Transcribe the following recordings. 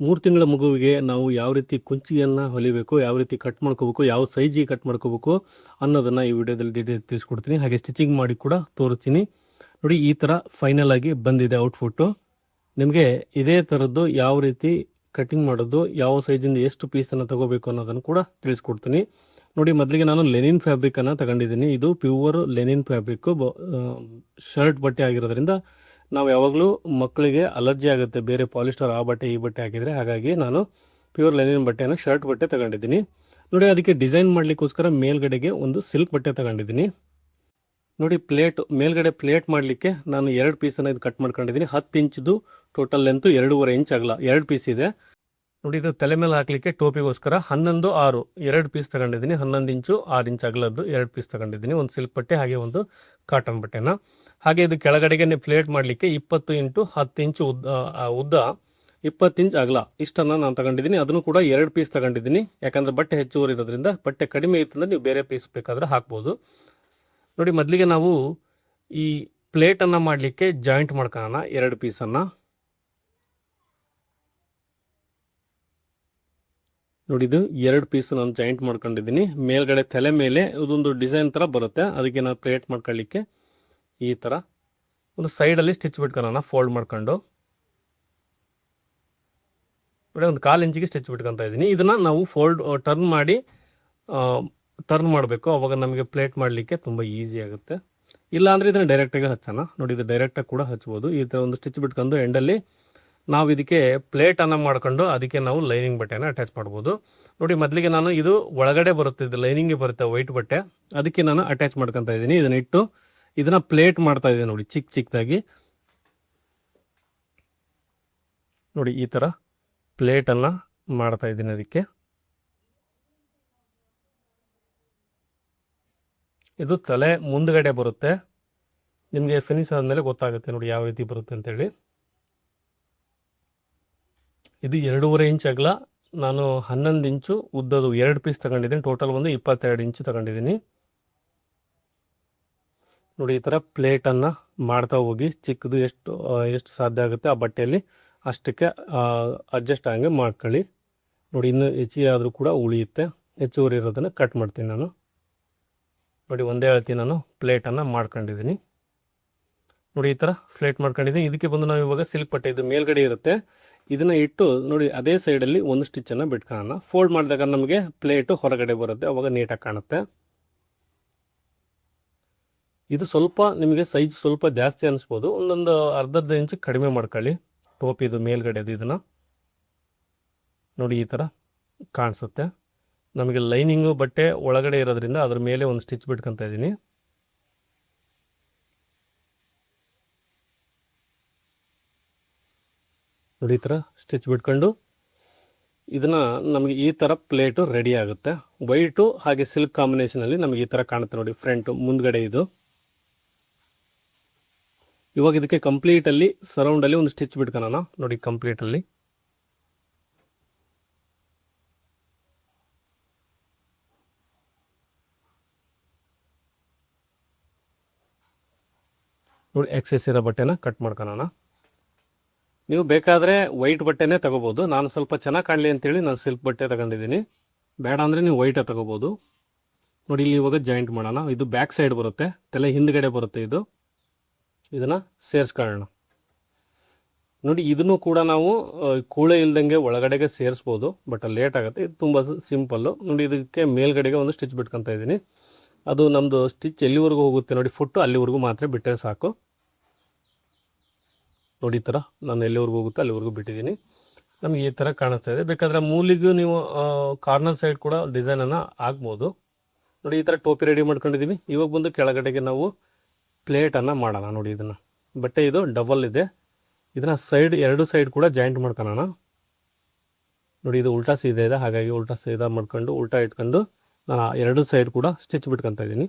3 ತಿಂಗಳ ಮಗುವಿಗೆ ನಾವು ಯಾವ ರೀತಿ ಕುಂಚಿಯನ್ನು ಹೊಲಿಬೇಕು, ಯಾವ ರೀತಿ ಕಟ್ ಮಾಡ್ಕೋಬೇಕು, ಯಾವ ಸೈಜಿಗೆ ಕಟ್ ಮಾಡ್ಕೋಬೇಕು ಅನ್ನೋದನ್ನು ಈ ವಿಡಿಯೋದಲ್ಲಿ ಡೀಟೇಲ್ ತಿಳಿಸ್ಕೊಡ್ತೀನಿ. ಹಾಗೆ ಸ್ಟಿಚಿಂಗ್ ಮಾಡಿ ಕೂಡ ತೋರಿಸ್ತೀನಿ. ನೋಡಿ, ಈ ಥರ ಫೈನಲ್ ಆಗಿ ಬಂದಿದೆ ಔಟ್ಫುಟ್ಟು. ನಿಮಗೆ ಇದೇ ಥರದ್ದು ಯಾವ ರೀತಿ ಕಟಿಂಗ್ ಮಾಡೋದು, ಯಾವ ಸೈಜಿಂದ ಎಷ್ಟು ಪೀಸನ್ನು ತಗೋಬೇಕು ಅನ್ನೋದನ್ನು ಕೂಡ ತಿಳಿಸ್ಕೊಡ್ತೀನಿ. ನೋಡಿ, ಮೊದಲಿಗೆ ನಾನು ಲೆನಿನ್ ಫ್ಯಾಬ್ರಿಕನ್ನು ತಗೊಂಡಿದ್ದೀನಿ. ಇದು ಪ್ಯೂರ್ ಲೆನಿನ್ ಫ್ಯಾಬ್ರಿಕ್ಕು, ಶರ್ಟ್ ಬಟ್ಟೆ ಆಗಿರೋದ್ರಿಂದ ನಾವು ಯಾವಾಗಲೂ ಮಕ್ಕಳಿಗೆ ಅಲರ್ಜಿ ಆಗುತ್ತೆ ಬೇರೆ ಪಾಲಿಸ್ಟರ್ ಆ ಬಟ್ಟೆ ಈ ಬಟ್ಟೆ ಹಾಕಿದರೆ. ಹಾಗಾಗಿ ನಾನು ಪ್ಯೂರ್ ಲೆನಿನ್ ಬಟ್ಟೆಯನ್ನು ಶರ್ಟ್ ಬಟ್ಟೆ ತಗೊಂಡಿದ್ದೀನಿ. ನೋಡಿ, ಅದಕ್ಕೆ ಡಿಸೈನ್ ಮಾಡಲಿಕ್ಕೋಸ್ಕರ ಮೇಲ್ಗಡೆಗೆ ಒಂದು ಸಿಲ್ಕ್ ಬಟ್ಟೆ ತಗೊಂಡಿದ್ದೀನಿ. ನೋಡಿ, ಮೇಲ್ಗಡೆ ಪ್ಲೇಟ್ ಮಾಡಲಿಕ್ಕೆ ನಾನು 2 ಪೀಸನ್ನು ಇದು ಕಟ್ ಮಾಡ್ಕೊಂಡಿದ್ದೀನಿ. 10 ಇಂಚ್ದು ಟೋಟಲ್ ಲೆಂತು, 2.5 ಇಂಚ್ ಅಗಲ 2 ಪೀಸ್ ಇದೆ. ನೋಡಿ, ಇದು ತಲೆ ಮೇಲೆ ಹಾಕಲಿಕ್ಕೆ ಟೋಪಿಗೋಸ್ಕರ 11/6 2 ಪೀಸ್ ತಗೊಂಡಿದ್ದೀನಿ. 11 ಇಂಚು 6 ಇಂಚ್ ಅಗಲದ್ದು 2 ಪೀಸ್ ತಗೊಂಡಿದ್ದೀನಿ. ಒಂದು ಸಿಲ್ಕ್ ಬಟ್ಟೆ ಹಾಗೆ ಒಂದು ಕಾಟನ್ ಬಟ್ಟೆನ. ಹಾಗೆ ಇದು ಕೆಳಗಡೆಗೆ ಪ್ಲೇಟ್ ಮಾಡಲಿಕ್ಕೆ 20 ಇಂಟು 10 ಇಂಚು ಉದ್ದ 20 ಇಂಚ್ ಅಗಲ ಇಷ್ಟನ್ನು ನಾನು ತಗೊಂಡಿದ್ದೀನಿ. ಅದನ್ನು ಕೂಡ 2 ಪೀಸ್ ತಗೊಂಡಿದ್ದೀನಿ. ಯಾಕಂದರೆ ಬಟ್ಟೆ ಹೆಚ್ಚುವರಿ ಇರೋದ್ರಿಂದ ಬಟ್ಟೆ ಕಡಿಮೆ ಇತ್ತಂದರೆ ನೀವು ಬೇರೆ ಪೀಸ್ ಬೇಕಾದರೆ ಹಾಕ್ಬೋದು. ನೋಡಿ, ಮೊದಲಿಗೆ ನಾವು ಈ ಪ್ಲೇಟನ್ನು ಮಾಡಲಿಕ್ಕೆ ಜಾಯಿಂಟ್ ಮಾಡ್ಕೊಳ್ಳೋಣ 2 ಪೀಸನ್ನು. ನೋಡಿ, ಇದು 2 ಪೀಸು ನಾನು ಜಾಯಿಂಟ್ ಮಾಡ್ಕೊಂಡಿದ್ದೀನಿ. ಮೇಲ್ಗಡೆ ತಲೆ ಮೇಲೆ ಇದೊಂದು ಡಿಸೈನ್ ಥರ ಬರುತ್ತೆ. ಅದಕ್ಕೆ ನಾನು ಪ್ಲೇಟ್ ಮಾಡ್ಕೊಳ್ಳಿಕ್ಕೆ ಈ ಥರ ಒಂದು ಸೈಡಲ್ಲಿ ಸ್ಟಿಚ್ ಬಿಟ್ಕೊಳ್ಳೋಣ ಫೋಲ್ಡ್ ಮಾಡ್ಕೊಂಡು. ನೋಡಿ, ಒಂದು 1/4 ಇಂಚಿಗೆ ಸ್ಟಿಚ್ ಬಿಟ್ಕೊತಾ ಇದ್ದೀನಿ. ಇದನ್ನು ನಾವು ಟರ್ನ್ ಮಾಡಬೇಕು. ಅವಾಗ ನಮಗೆ ಪ್ಲೇಟ್ ಮಾಡಲಿಕ್ಕೆ ತುಂಬ ಈಸಿ ಆಗುತ್ತೆ. ಇಲ್ಲಾಂದರೆ ಇದನ್ನು ಡೈರೆಕ್ಟಾಗಿ ಹಚ್ಚೋಣ. ನೋಡಿ, ಇದು ಡೈರೆಕ್ಟಾಗಿ ಕೂಡ ಹಚ್ಬೋದು. ಈ ಥರ ಒಂದು ಸ್ಟಿಚ್ ಬಿಟ್ಕೊಂಡು ಎಂಡಲ್ಲಿ ನಾವು ಇದಕ್ಕೆ ಪ್ಲೇಟನ್ನು ಮಾಡ್ಕೊಂಡು ಅದಕ್ಕೆ ನಾವು ಲೈನಿಂಗ್ ಬಟ್ಟೆನ ಅಟ್ಯಾಚ್ ಮಾಡ್ಬೋದು. ನೋಡಿ, ಮೊದಲಿಗೆ ನಾನು ಇದು ಒಳಗಡೆ ಬರುತ್ತೆ, ಇದು ಲೈನಿಂಗ್ಗೆ ಬರುತ್ತೆ ವೈಟ್ ಬಟ್ಟೆ, ಅದಕ್ಕೆ ನಾನು ಅಟ್ಯಾಚ್ ಮಾಡ್ಕೊತಾ ಇದ್ದೀನಿ. ಇದನ್ನು ಇಟ್ಟು ಇದನ್ನು ಪ್ಲೇಟ್ ಮಾಡ್ತಾ ಇದ್ದೀನಿ. ನೋಡಿ, ಚಿಕ್ಕದಾಗಿ ನೋಡಿ ಈ ಥರ ಪ್ಲೇಟನ್ನು ಮಾಡ್ತಾ ಇದ್ದೀನಿ. ಅದಕ್ಕೆ ಇದು ತಲೆ ಮುಂದ್ಗಡೆ ಬರುತ್ತೆ. ನಿಮಗೆ ಫಿನಿಶ್ ಆದಮೇಲೆ ಗೊತ್ತಾಗುತ್ತೆ ನೋಡಿ ಯಾವ ರೀತಿ ಬರುತ್ತೆ ಅಂತೇಳಿ. ಇದು 2.5 ಇಂಚ್ ಅಗಲ, ನಾನು 11 ಇಂಚು ಉದ್ದದು 2 ಪೀಸ್ ತಗೊಂಡಿದ್ದೀನಿ. ಟೋಟಲ್ ಒಂದು 22 ಇಂಚು ತಗೊಂಡಿದ್ದೀನಿ. ನೋಡಿ, ಈ ಥರ ಪ್ಲೇಟನ್ನು ಮಾಡ್ತಾ ಹೋಗಿ ಚಿಕ್ಕದು ಎಷ್ಟು ಸಾಧ್ಯ ಆಗುತ್ತೆ ಆ ಬಟ್ಟೆಯಲ್ಲಿ ಅಷ್ಟಕ್ಕೆ ಅಡ್ಜಸ್ಟ್ ಆಗಂಗೆ ಮಾಡ್ಕೊಳ್ಳಿ. ನೋಡಿ, ಇನ್ನೂ ಹೆಚ್ಚಿಗೆ ಆದರೂ ಕೂಡ ಉಳಿಯುತ್ತೆ. ಹೆಚ್ಚುವರಿ ಇರೋದನ್ನು ಕಟ್ ಮಾಡ್ತೀನಿ ನಾನು. ನೋಡಿ, ಒಂದೇ ಅಳತೆ ನಾನು ಪ್ಲೇಟನ್ನು ಮಾಡ್ಕೊಂಡಿದ್ದೀನಿ. ನೋಡಿ, ಈ ಥರ ಪ್ಲೇಟ್ ಮಾಡ್ಕೊಂಡಿದ್ದೀನಿ. ಇದಕ್ಕೆ ಬಂದು ನಾವು ಇವಾಗ ಸಿಲ್ಕ್ ಬಟ್ಟೆ ಇದು ಮೇಲ್ಗಡೆ ಇರುತ್ತೆ, ಇದನ್ನು ಇಟ್ಟು ನೋಡಿ ಅದೇ ಸೈಡಲ್ಲಿ ಒಂದು ಸ್ಟಿಚ್ಚನ್ನು ಬಿಟ್ಕೊಳ್ಳೋಣ. ಫೋಲ್ಡ್ ಮಾಡಿದಾಗ ನಮಗೆ ಪ್ಲೇಟು ಹೊರಗಡೆ ಬರುತ್ತೆ, ಅವಾಗ ನೀಟಾಗಿ ಕಾಣುತ್ತೆ. ಇದು ಸ್ವಲ್ಪ ನಿಮಗೆ ಸೈಜ್ ಸ್ವಲ್ಪ ಜಾಸ್ತಿ ಅನಿಸ್ಬೋದು, ಒಂದೊಂದು ಅರ್ಧ ಇಂಚು ಕಡಿಮೆ ಮಾಡ್ಕೊಳ್ಳಿ ಟೋಪಿದು ಮೇಲ್ಗಡೆದು. ಇದನ್ನು ನೋಡಿ ಈ ಥರ ಕಾಣಿಸುತ್ತೆ. ನಮಗೆ ಲೈನಿಂಗು ಬಟ್ಟೆ ಒಳಗಡೆ ಇರೋದ್ರಿಂದ ಅದ್ರ ಮೇಲೆ ಒಂದು ಸ್ಟಿಚ್ ಬಿಟ್ಕೊತಾ ಇದ್ದೀನಿ. ನೋಡಿ, ಈ ಥರ ಸ್ಟಿಚ್ ಬಿಟ್ಕೊಂಡು ಇದನ್ನು ನಮಗೆ ಈ ಥರ ಪ್ಲೇಟು ರೆಡಿ ಆಗುತ್ತೆ. ವೈಟು ಹಾಗೆ ಸಿಲ್ಕ್ ಕಾಂಬಿನೇಷನಲ್ಲಿ ನಮಗೆ ಈ ಥರ ಕಾಣುತ್ತೆ. ನೋಡಿ, ಫ್ರಂಟು ಮುಂದ್ಗಡೆ ಇದು. ಇವಾಗ ಇದಕ್ಕೆ ಕಂಪ್ಲೀಟಲ್ಲಿ ಸರೌಂಡಲ್ಲಿ ಒಂದು ಸ್ಟಿಚ್ ಬಿಟ್ಕೊಳ್ಳೋಣ. ನೋಡಿ, ಕಂಪ್ಲೀಟಲ್ಲಿ ನೋಡಿ ಎಕ್ಸೆಸ್ ಇರೋ ಬಟ್ಟೆನ ಕಟ್ ಮಾಡ್ಕೊಳ್ಳೋಣ. ನೀವು ಬೇಕಾದರೆ ವೈಟ್ ಬಟ್ಟೆನೇ ತಗೋಬೋದು. ನಾನು ಸ್ವಲ್ಪ ಚೆನ್ನಾಗಿ ಕಾಣಲಿ ಅಂತೇಳಿ ನಾನು ಸಿಲ್ಕ್ ಬಟ್ಟೆ ತಗೊಂಡಿದ್ದೀನಿ. ಬೇಡ ಅಂದರೆ ನೀವು ವೈಟೇ ತಗೋಬೋದು. ನೋಡಿ, ಇಲ್ಲಿ ಇವಾಗ ಜಾಯಿಂಟ್ ಮಾಡೋಣ. ಇದು ಬ್ಯಾಕ್ ಸೈಡ್ ಬರುತ್ತೆ, ತಲೆ ಹಿಂದ್ಗಡೆ ಬರುತ್ತೆ. ಇದನ್ನು ಸೇರಿಸ್ಕೊಳ್ಳೋಣ. ನೋಡಿ, ಇದನ್ನು ಕೂಡ ನಾವು ಕೂಳೆ ಇಲ್ದಂಗೆ ಒಳಗಡೆಗೆ ಸೇರಿಸ್ಬೋದು, ಬಟ್ ಲೇಟ್ ಆಗುತ್ತೆ. ಇದು ತುಂಬ ಸಿಂಪಲ್ಲು. ನೋಡಿ, ಇದಕ್ಕೆ ಮೇಲ್ಗಡೆಗೆ ಒಂದು ಸ್ಟಿಚ್ ಬಿಟ್ಕೊತಾ ಇದ್ದೀನಿ. ಅದು ನಮ್ಮದು ಸ್ಟಿಚ್ ಎಲ್ಲಿವರೆಗೂ ಹೋಗುತ್ತೆ ನೋಡಿ, ಫುಟ್ಟು ಅಲ್ಲಿವರೆಗೂ ಮಾತ್ರ ಬಿಟ್ಟರೆ ಸಾಕು. ನೋಡಿ, ಈ ಥರ ನಾನು ಎಲ್ಲಿವರೆಗೂ ಹೋಗುತ್ತೆ ಅಲ್ಲಿವರೆಗೂ ಬಿಟ್ಟಿದ್ದೀನಿ. ನಮಗೆ ಈ ಥರ ಕಾಣಿಸ್ತಾ ಇದೆ. ಬೇಕಾದರೆ ಮೂಲಿಗೂ ನೀವು ಕಾರ್ನರ್ ಸೈಡ್ ಕೂಡ ಡಿಸೈನನ್ನು ಹಾಕ್ಬೋದು. ನೋಡಿ, ಈ ಥರ ಟೋಪಿ ರೆಡಿ ಮಾಡ್ಕೊಂಡಿದ್ದೀವಿ. ಇವಾಗ ಬಂದು ಕೆಳಗಡೆಗೆ ನಾವು ಪ್ಲೇಟನ್ನು ಮಾಡೋಣ. ನೋಡಿ, ಇದನ್ನು ಬಟ್ಟೆ ಇದು ಡಬಲ್ ಇದೆ, ಇದನ್ನು ಎರಡು ಸೈಡ್ ಕೂಡ ಜಾಯಿಂಟ್ ಮಾಡ್ಕೊಳ್ಳೋಣ. ನೋಡಿ, ಇದು ಉಲ್ಟಾ ಸೀದಾ ಇದೆ, ಹಾಗಾಗಿ ಉಲ್ಟಾ ಸೀದಾ ಮಾಡ್ಕೊಂಡು ಉಲ್ಟಾ ಇಟ್ಕೊಂಡು ನಾನು 2 ಸೈಡ್ ಕೂಡ ಸ್ಟಿಚ್ ಬಿಟ್ಕೊತಾ ಇದ್ದೀನಿ.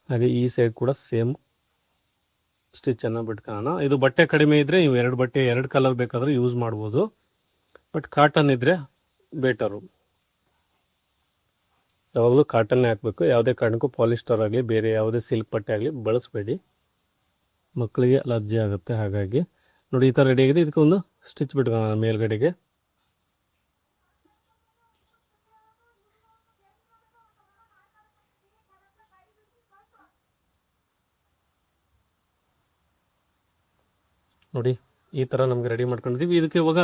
ಹಾಗೆ ಈ ಸೈಡ್ ಕೂಡ ಸೇಮ್ ಸ್ಟಿಚ್ಚನ್ನು ಬಿಟ್ಕೊಳ್ಳೋಣ. ಇದು ಬಟ್ಟೆ ಕಡಿಮೆ ಇದ್ದರೆ ನೀವು 2 ಕಲರ್ ಬೇಕಾದರೂ ಯೂಸ್ ಮಾಡ್ಬೋದು, ಬಟ್ ಕಾಟನ್ ಇದ್ದರೆ ಬೆಟರು. ಯಾವಾಗಲೂ ಕಾಟನ್ನೇ ಹಾಕಬೇಕು. ಯಾವುದೇ ಕಾರಣಕ್ಕೂ ಪಾಲಿಸ್ಟರ್ ಆಗಲಿ ಬೇರೆ ಯಾವುದೇ ಸಿಲ್ಕ್ ಬಟ್ಟೆ ಆಗಲಿ ಬಳಸಬೇಡಿ. ಮಕ್ಕಳಿಗೆ ಅಲರ್ಜಿ ಆಗುತ್ತೆ. ಹಾಗಾಗಿ ನೋಡಿ ಈ ಥರ ರೆಡಿ ಆಗಿದೆ. ಇದಕ್ಕೆ ಒಂದು ಸ್ಟಿಚ್ ಬಿಟ್ಕೊಳ್ಳೋಣ ಮೇಲ್ಗಡೆಗೆ. ನೋಡಿ ಈ ಥರ ನಮಗೆ ರೆಡಿ ಮಾಡ್ಕೊಂಡಿದ್ದೀವಿ. ಇದಕ್ಕೆ ಇವಾಗ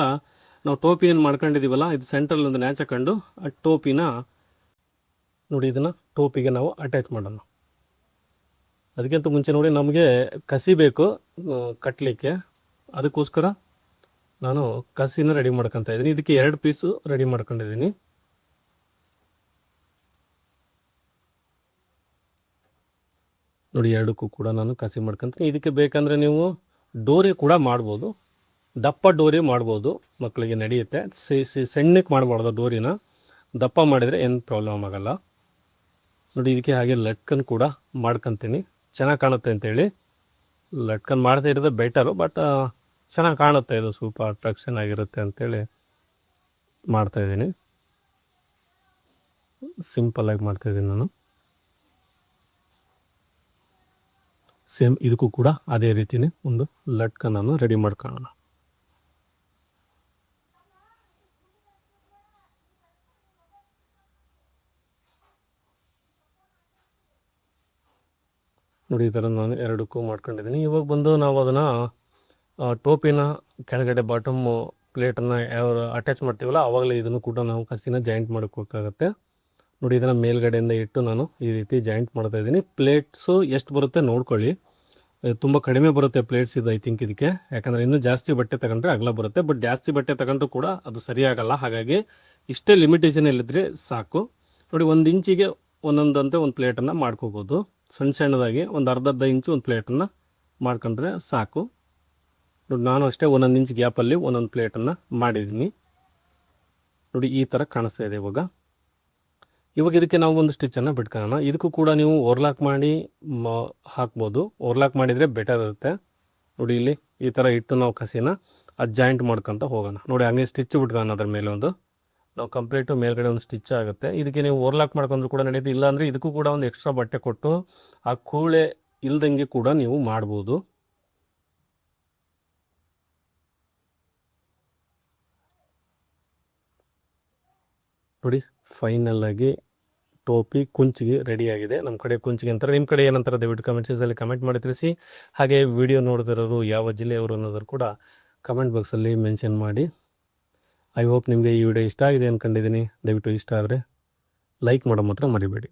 ನಾವು ಟೋಪಿ ಏನು ಮಾಡ್ಕೊಂಡಿದ್ದೀವಲ್ಲ, ಇದು ಸೆಂಟ್ರಲ್ಲಿ ಒಂದು ನ್ಯಾಚ್ ಹಾಕೊಂಡು ಆ ಟೋಪಿನ ನೋಡಿ ಇದನ್ನು ಟೋಪಿಗೆ ನಾವು ಅಟ್ಯಾಚ್ ಮಾಡೋಣ. ಅದಕ್ಕಿಂತ ಮುಂಚೆ ನೋಡಿ ನಮಗೆ ಕಸಿ ಬೇಕು ಕಟ್ಟಲಿಕ್ಕೆ, ಅದಕ್ಕೋಸ್ಕರ ನಾನು ಕಸಿನ ರೆಡಿ ಮಾಡ್ಕೊತಾ ಇದ್ದೀನಿ. ಇದಕ್ಕೆ 2 ಪೀಸು ರೆಡಿ ಮಾಡ್ಕೊಂಡಿದ್ದೀನಿ. ನೋಡಿ ಎರಡಕ್ಕೂ ಕೂಡ ನಾನು ಕಸಿ ಮಾಡ್ಕೊತೀನಿ. ಇದಕ್ಕೆ ಬೇಕಂದರೆ ನೀವು ಡೋರಿ ಕೂಡ ಮಾಡ್ಬೋದು, ದಪ್ಪ ಡೋರಿ ಮಾಡ್ಬೋದು, ಮಕ್ಕಳಿಗೆ ನಡೆಯುತ್ತೆ. ಸಣ್ಣಕ್ಕೆ ಮಾಡಬಾರ್ದು ಡೋರಿನ, ದಪ್ಪ ಮಾಡಿದರೆ ಏನು ಪ್ರಾಬ್ಲಮ್ ಆಗೋಲ್ಲ. ನೋಡಿ ಇದಕ್ಕೆ ಹಾಗೆ ಲಟ್ಕನ್ ಕೂಡ ಮಾಡ್ಕೊತೀನಿ, ಚೆನ್ನಾಗಿ ಕಾಣುತ್ತೆ ಅಂತೇಳಿ. ಲಟ್ಕನ್ ಮಾಡ್ತಾ ಇರೋದು ಬೆಟರು, ಬಟ್ ಚೆನ್ನಾಗಿ ಕಾಣುತ್ತೆ, ಇದು ಸ್ವಲ್ಪ ಅಟ್ರಾಕ್ಷನ್ ಆಗಿರುತ್ತೆ ಅಂಥೇಳಿ ಮಾಡ್ತಾಯಿದ್ದೀನಿ. ಸಿಂಪಲ್ಲಾಗಿ ಮಾಡ್ತಾಯಿದ್ದೀನಿ ನಾನು. ಸೇಮ್ ಇದಕ್ಕೂ ಕೂಡ ಅದೇ ರೀತಿಯೇ ಒಂದು ಲಟ್ಕನನ್ನು ರೆಡಿ ಮಾಡ್ಕೊಳ್ಳೋಣ. ನೋಡಿ ಈ ಥರ ನಾನು 2ಕ್ಕೂ ಮಾಡ್ಕೊಂಡಿದ್ದೀನಿ. ಇವಾಗ ಬಂದು ನಾವು ಅದನ್ನು ಟೋಪಿನ ಕೆಳಗಡೆ ಬಾಟಮ್ ಪ್ಲೇಟನ್ನು ಯಾವ ಅಟ್ಯಾಚ್ ಮಾಡ್ತೀವಲ್ಲ, ಆವಾಗಲೇ ಇದನ್ನು ಕೂಡ ನಾವು ಕಸಿನ ಜಾಯಿಂಟ್ ಮಾಡ್ಕೋಬೇಕಾಗತ್ತೆ. ನೋಡಿ ಇದನ್ನು ಮೇಲ್ಗಡೆಯಿಂದ ಇಟ್ಟು ನಾನು ಈ ರೀತಿ ಜಾಯಿಂಟ್ ಮಾಡ್ತಾಯಿದ್ದೀನಿ. ಪ್ಲೇಟ್ಸು ಎಷ್ಟು ಬರುತ್ತೆ ನೋಡ್ಕೊಳ್ಳಿ, ತುಂಬ ಕಡಿಮೆ ಬರುತ್ತೆ ಪ್ಲೇಟ್ಸ್ ಇದು ಐ ಥಿಂಕ್ ಇದಕ್ಕೆ, ಯಾಕಂದರೆ ಇನ್ನೂ ಜಾಸ್ತಿ ಬಟ್ಟೆ ತಗೊಂಡ್ರೆ ಅಗಲ ಬರುತ್ತೆ. ಬಟ್ ಜಾಸ್ತಿ ಬಟ್ಟೆ ತಗೊಂಡ್ರೂ ಕೂಡ ಅದು ಸರಿಯಾಗಲ್ಲ. ಹಾಗಾಗಿ ಇಷ್ಟೇ ಲಿಮಿಟೇಷನಲ್ಲಿದ್ದರೆ ಸಾಕು. ನೋಡಿ 1 ಇಂಚಿಗೆ ಒಂದೊಂದಂತೆ ಒಂದು ಪ್ಲೇಟನ್ನು ಮಾಡ್ಕೋಬೋದು. ಸಣ್ಣದಾಗಿ ಒಂದು ಅರ್ಧ ಇಂಚು ಒಂದು ಪ್ಲೇಟನ್ನು ಮಾಡ್ಕೊಂಡ್ರೆ ಸಾಕು. ನೋಡಿ ನಾನು ಅಷ್ಟೇ 1 ಇಂಚ್ ಗ್ಯಾಪಲ್ಲಿ ಒಂದೊಂದು ಪ್ಲೇಟನ್ನು ಮಾಡಿದ್ದೀನಿ. ನೋಡಿ ಈ ಥರ ಕಾಣಿಸ್ತಾ ಇದೆ ಇವಾಗ ಇದಕ್ಕೆ ನಾವು ಒಂದು ಸ್ಟಿಚ್ಚನ್ನು ಬಿಟ್ಕೊಳ್ಳೋಣ. ಇದಕ್ಕೂ ಕೂಡ ನೀವು ಓವರ್ಲಾಕ್ ಮಾಡಿ ಹಾಕ್ಬೋದು. ಓವರ್ಲಾಕ್ ಮಾಡಿದರೆ ಬೆಟರ್ ಇರುತ್ತೆ. ನೋಡಿ ಇಲ್ಲಿ ಈ ಥರ ಇಟ್ಟು ನಾವು ಕಸಿನ ಅದು ಜಾಯಿಂಟ್ ಮಾಡ್ಕೊತ ಹೋಗೋಣ. ನೋಡಿ ಹಂಗೆ ಸ್ಟಿಚ್ ಬಿಟ್ಕೊಳ್ಳೋಣ. ಅದ್ರ ಮೇಲೆ ಒಂದು ನಾವು ಕಂಪ್ಲೀಟು ಮೇಲ್ಗಡೆ ಒಂದು ಸ್ಟಿಚ್ ಆಗುತ್ತೆ. ಇದಕ್ಕೆ ನೀವು ಓವರ್ಲಾಕ್ ಮಾಡ್ಕೊಂಡ್ರು ಕೂಡ ನಡೆಯುತ್ತೆ. ಇಲ್ಲಾಂದರೆ ಇದಕ್ಕೂ ಕೂಡ ಒಂದು ಎಕ್ಸ್ಟ್ರಾ ಬಟ್ಟೆ ಕೊಟ್ಟು ಆ ಕೂಳೆ ಇಲ್ದಂಗೆ ಕೂಡ ನೀವು ಮಾಡ್ಬೋದು. ನೋಡಿ ಫೈನಲ್ಲಾಗಿ ಟೋಪಿ ಕುಂಚಿಗೆ ರೆಡಿಯಾಗಿದೆ. ನಮ್ಮ ಕಡೆ ಕುಂಚಿಗೆ ಅಂತಾರೆ, ನಿಮ್ಮ ಕಡೆ ಏನಂತಾರೆ ದಯವಿಟ್ಟು ಕಮೆಂಟ್ಸಲ್ಲಿ ಕಮೆಂಟ್ ಮಾಡಿ ತಿಳಿಸಿ. ಹಾಗೆ ವಿಡಿಯೋ ನೋಡ್ತಿರೋರು ಯಾವ ಜಿಲ್ಲೆಯವರು ಅನ್ನೋದ್ರು ಕೂಡ ಕಮೆಂಟ್ ಬಾಕ್ಸಲ್ಲಿ ಮೆನ್ಷನ್ ಮಾಡಿ. ಐ ಹೋಪ್ ನಿಮಗೆ ಈ ವಿಡಿಯೋ ಇಷ್ಟ ಆಗಿದೆ ಅಂದ್ಕೊಂಡಿದ್ದೀನಿ. ದಯವಿಟ್ಟು ಇಷ್ಟ ಆದರೆ ಲೈಕ್ ಮಾಡೋ ಮಾತ್ರ ಮರಿಬೇಡಿ.